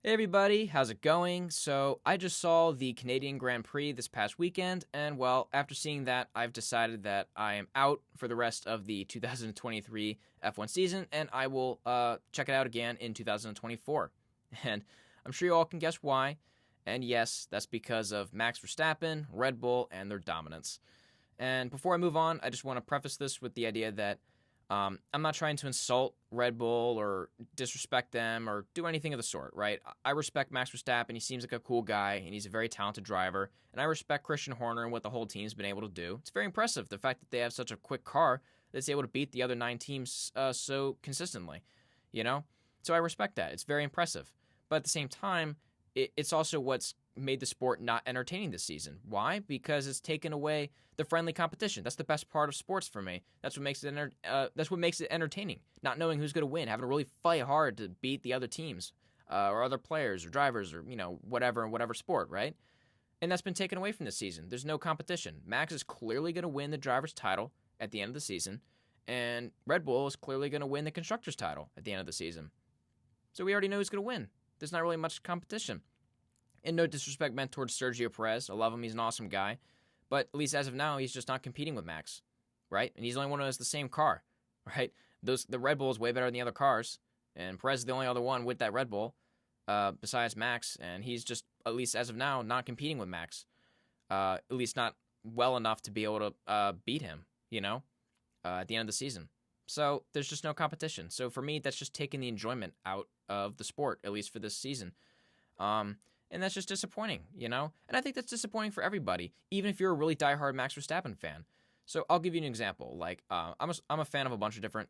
Hey everybody, how's it going? So, I just saw the Canadian Grand Prix this past weekend, and well, after seeing that, I've decided that I am out for the rest of the 2023 F1 season, and I will check it out again in 2024. And I'm sure you all can guess why. And yes, that's because of Max Verstappen, Red Bull, and their dominance. And before I move on, I just want to preface this with the idea that I'm not trying to insult Red Bull or disrespect them or do anything of the sort, right? I respect Max Verstappen. He seems like a cool guy, and he's a very talented driver. And I respect Christian Horner and what the whole team's been able to do. It's very impressive, the fact that they have such a quick car that's able to beat the other nine teams so consistently, you know? So I respect that. It's very impressive. But at the same time, it's also what's made the sport not entertaining this season. Why? Because it's taken away the friendly competition. That's the best part of sports for me. That's what makes it entertaining. Not knowing who's going to win, having to really fight hard to beat the other teams or other players or drivers or whatever in whatever sport, right? And that's been taken away from this season. There's no competition. Max is clearly going to win the driver's title at the end of the season, and Red Bull is clearly going to win the constructor's title at the end of the season. So we already know who's going to win. There's not really much competition. And no disrespect meant towards Sergio Perez. I love him. He's an awesome guy. But at least as of now, he's just not competing with Max, right? And he's the only one who has the same car, right? The Red Bull is way better than the other cars. And Perez is the only other one with that Red Bull besides Max. And he's just, at least as of now, not competing with Max. At least not well enough to be able to beat him, at the end of the season. So there's just no competition. So for me, that's just taking the enjoyment out of the sport, at least for this season. And that's just disappointing, And I think that's disappointing for everybody, even if you're a really diehard Max Verstappen fan. So I'll give you an example. Like, I'm a fan of a bunch of different,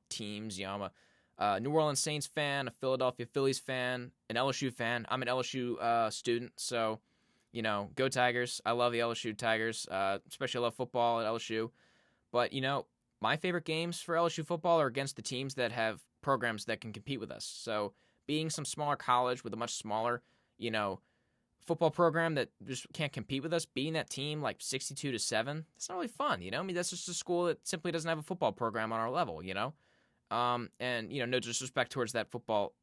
teams. I'm a New Orleans Saints fan, a Philadelphia Phillies fan, an LSU fan. I'm an LSU student, so, go Tigers. I love the LSU Tigers, especially I love football at LSU. But, my favorite games for LSU football are against the teams that have programs that can compete with us. So being some smaller college with a much smaller football program that just can't compete with us, beating that team like 62-7, that's not really fun, I mean, that's just a school that simply doesn't have a football program on our level, and, no disrespect towards that football,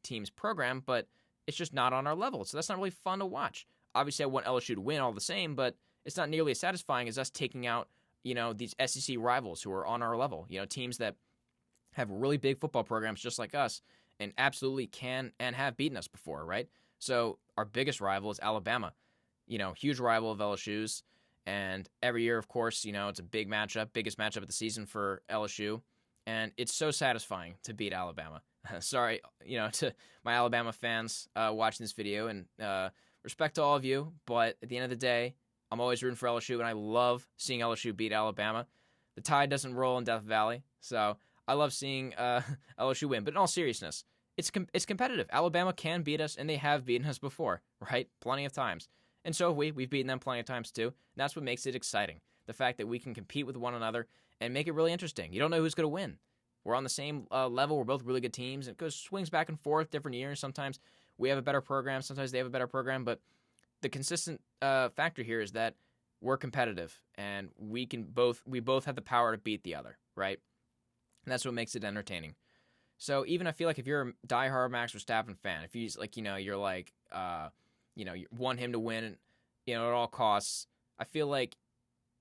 team's program, but it's just not on our level, so that's not really fun to watch. Obviously, I want LSU to win all the same, but it's not nearly as satisfying as us taking out, these SEC rivals who are on our level, teams that have really big football programs just like us, and absolutely can and have beaten us before, right? So our biggest rival is Alabama, huge rival of LSU's. And every year, of course, it's a big matchup, biggest matchup of the season for LSU. And it's so satisfying to beat Alabama. Sorry, to my Alabama fans watching this video, and respect to all of you. But at the end of the day, I'm always rooting for LSU, and I love seeing LSU beat Alabama. The tide doesn't roll in Death Valley, so I love seeing LSU win. But in all seriousness, it's competitive. Alabama can beat us, and they have beaten us before, right? Plenty of times. And so have we. We've beaten them plenty of times too. And that's what makes it exciting. The fact that we can compete with one another and make it really interesting. You don't know who's going to win. We're on the same level. We're both really good teams. It swings back and forth different years. Sometimes we have a better program. Sometimes they have a better program. But the consistent factor here is that we're competitive, and we both have the power to beat the other, right? And that's what makes it entertaining. So even I feel like if you're a diehard Max Verstappen fan, if he's like, you're like, you want him to win, at all costs, I feel like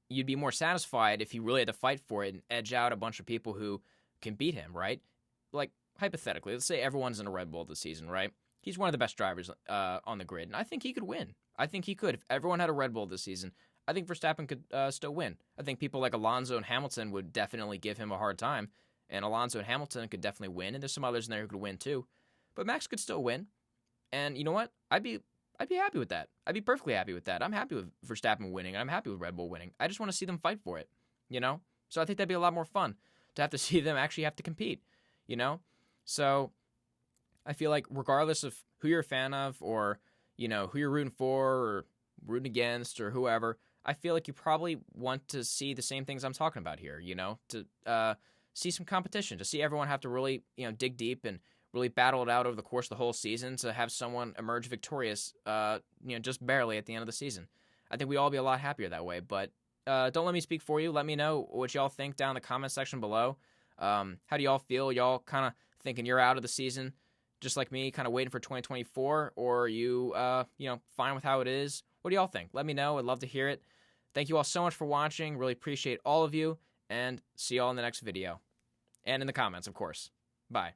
you'd be more satisfied if he really had to fight for it and edge out a bunch of people who can beat him, right? Like, hypothetically, let's say everyone's in a Red Bull this season, right? He's one of the best drivers on the grid, and I think he could win. I think he could. If everyone had a Red Bull this season, I think Verstappen could still win. I think people like Alonso and Hamilton would definitely give him a hard time. And Alonso and Hamilton could definitely win, and there's some others in there who could win too. But Max could still win, and you know what? I'd be happy with that. I'd be perfectly happy with that. I'm happy with Verstappen winning, and I'm happy with Red Bull winning. I just want to see them fight for it, So I think that'd be a lot more fun to have to see them actually have to compete, So I feel like regardless of who you're a fan of, or who you're rooting for or rooting against or whoever, I feel like you probably want to see the same things I'm talking about here, to see some competition, to see everyone have to really, dig deep and really battle it out over the course of the whole season to have someone emerge victorious, just barely at the end of the season. I think we'd all be a lot happier that way, but don't let me speak for you. Let me know what y'all think down in the comment section below. How do y'all feel? Y'all kind of thinking you're out of the season? just like me, kind of waiting for 2024, or are you, fine with how it is? What do y'all think? Let me know. I'd love to hear it. Thank you all so much for watching. Really appreciate all of you, and see y'all in the next video. And in the comments, of course. Bye.